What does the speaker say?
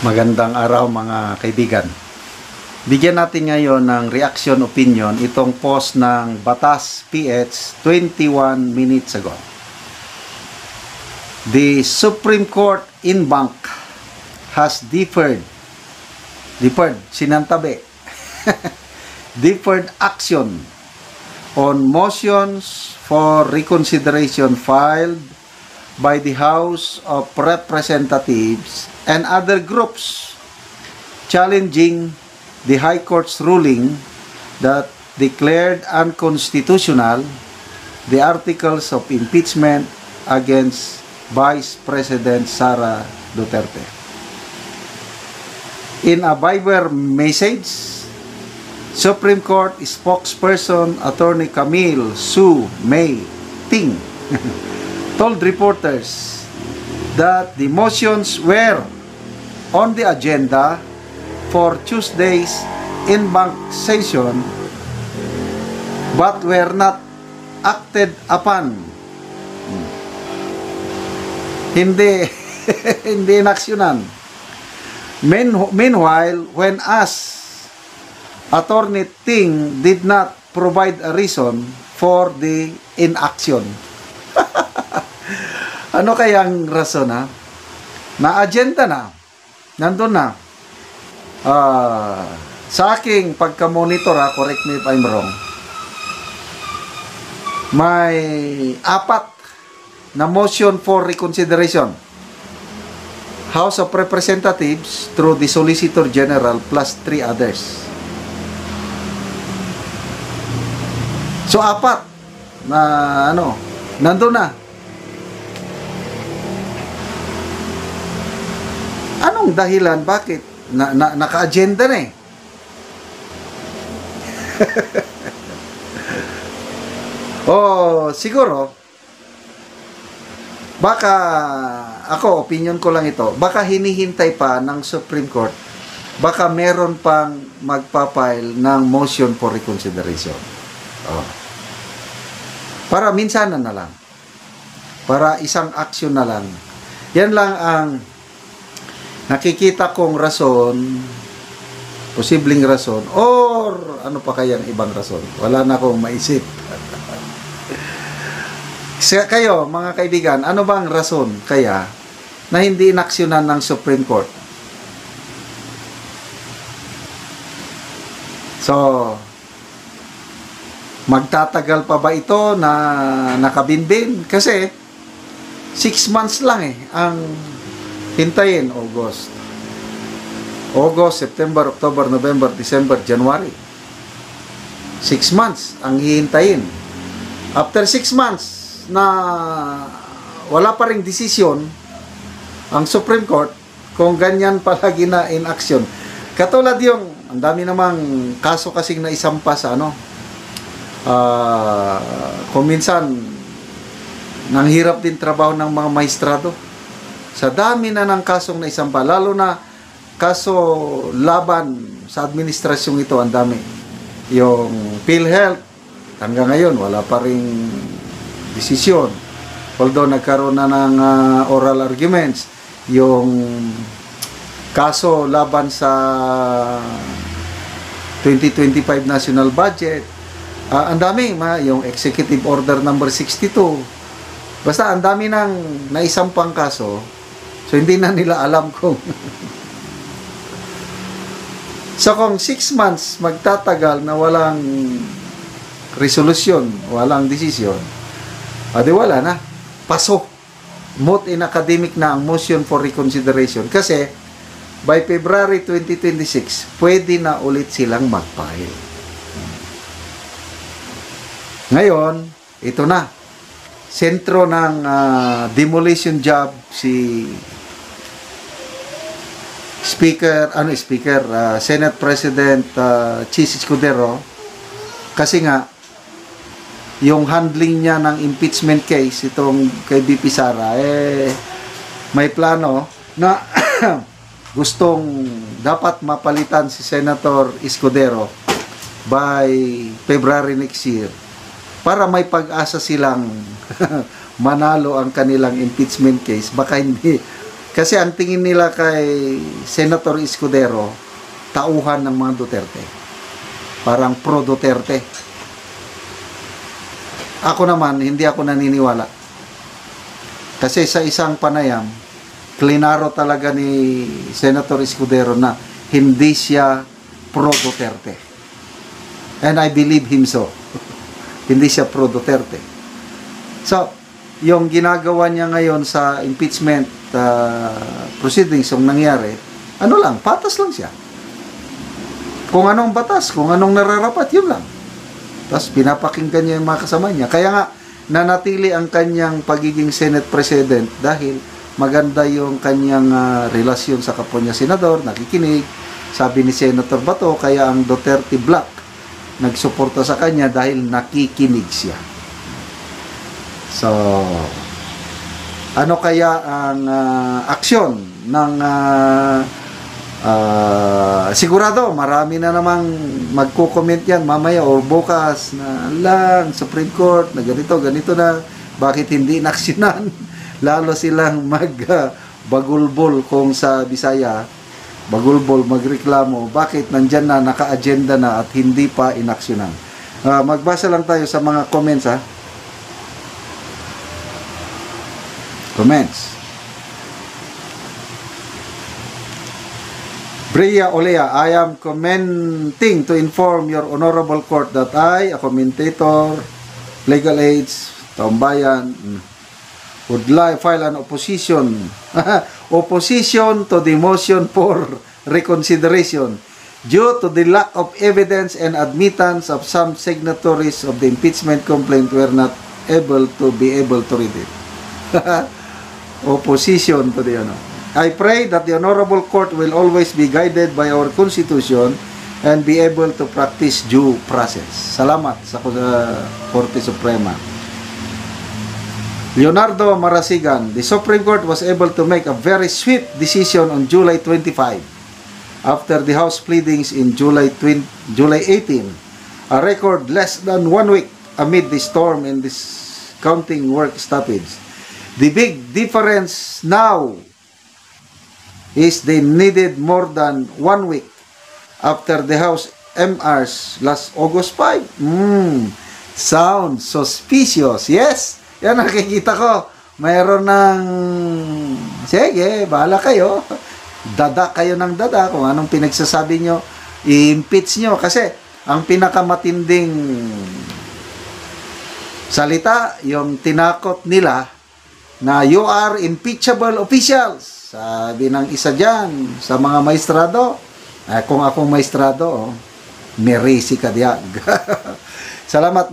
Magandang araw mga kaibigan. Bigyan natin ngayon ng reaction opinion itong post ng Batas PH 21 minutes ago. The Supreme Court in bank has deferred sinantabi deferred action on motions for reconsideration filed by the House of Representatives and other groups challenging the High Court's ruling that declared unconstitutional the articles of impeachment against Vice President Sara Duterte. In a Viber message, Supreme Court spokesperson Attorney Camille Sue May Ting told reporters that the motions were on the agenda for Tuesday's in-bank session but were not acted upon. Hindi inaksyonan. Meanwhile, when asked, Attorney Ting did not provide a reason for the inaction. Ano kayang rason ha? Na-agenda na. Nandun na. Sa aking pagka-monitor ha, correct me if I'm wrong, may 4 na motion for reconsideration. House of Representatives through the Solicitor General plus 3 others. So 4 na nandun na. Anong dahilan? Bakit? Naka-agenda na eh. Siguro, baka, ako, opinion ko lang ito, baka hinihintay pa ng Supreme Court, baka meron pang magpapile ng motion for reconsideration. Para minsanan na lang. Para isang action na lang. Yan lang ang nakikita kong rason, posibleng rason, or ano pa kayang ibang rason. Wala na akong maisip. Kayo, mga kaibigan, ano bang rason kaya na hindi inaksyonan ng Supreme Court? So, magtatagal pa ba ito na nakabinbin? Kasi 6 months lang ang hintayin. August, September, October, November, December, January. 6 months ang hihintayin. After 6 months na wala pa ring desisyon ang Supreme Court, kung ganyan palagi na in action. Katulad yung, ang dami namang kaso kasing na isampa sa kung minsan nang hirap din trabaho ng mga maestrado. Sa dami na ng kasong na isampa, lalo na kaso laban sa administrasyong ito, ang dami. Yung PhilHealth, hanggang ngayon, wala pa ring desisyon. Although nagkaroon na ng oral arguments, yung kaso laban sa 2025 national budget, ang dami, yung Executive Order number 62. Basta ang dami nang naisampang kaso. So, hindi na nila alam kung so, kung 6 months magtatagal na walang resolusyon, walang desisyon, di wala na. Paso. Moot in academic na ang motion for reconsideration. Kasi, by February 2026, pwede na ulit silang mag-file. Ngayon, ito na. Sentro ng demolition job si Senate President Chis Escudero, kasi nga yung handling niya ng impeachment case itong kay BP Sara may plano na gustong dapat mapalitan si Senator Escudero by February next year para may pag-asa silang manalo ang kanilang impeachment case. Baka hindi Kasi ang tingin nila kay Senator Escudero, tauhan ng mga Duterte. Parang pro-Duterte. Ako naman, hindi ako naniniwala. Kasi sa isang panayam, klinaro talaga ni Senator Escudero na hindi siya pro-Duterte. And I believe him so. Hindi siya pro-Duterte. So, yung ginagawa niya ngayon sa impeachment proceedings yung nangyari, ano lang, patas lang siya. Kung anong batas, kung anong nararapat, yun lang. Tapos pinapakinggan niya yung mga kasama niya. Kaya nga, nanatili ang kanyang pagiging Senate President dahil maganda yung kanyang relasyon sa kapwa niya senador, nakikinig. Sabi ni Senator Bato, kaya ang Duterte Black nagsuporta sa kanya dahil nakikinig siya. So, ano kaya ang aksyon ng sigurado marami na namang magko-comment yan mamaya o bukas na lang Supreme Court na ganito na, bakit hindi inaksyonan? Lalo silang bagulbol kung sa Bisaya, bagulbol, magreklamo, bakit nandyan na, naka-agenda na at hindi pa inaksyonan. Magbasa lang tayo sa mga comments Comments. Bria Olea, I am commenting to inform your honorable court that I, a commentator, legal aids, taumbayan, would file an opposition opposition to the motion for reconsideration due to the lack of evidence and admittance of some signatories of the impeachment complaint were not able to read it. Opposition to the I pray that the honorable court will always be guided by our constitution and be able to practice due process. Salamat sa Korte Suprema. Leonardo Marasigan, the Supreme Court was able to make a very swift decision on July 25 after the House pleadings in July 18, a record less than 1 week amid the storm and this counting work stoppage. The big difference now is they needed more than 1 week after the House MRs last August 5. Sounds suspicious. Yes, yan nakikita ko. Mayroon ng, sige, bahala kayo. Dada kayo ng dada kung anong pinagsasabi nyo. I-impeach nyo. Kasi ang pinakamatinding salita, yung tinakot nila na you are impeachable officials. Sabi ng isa dyan sa mga maestrado, kung akong maestrado, merisi ka diag. Salamat.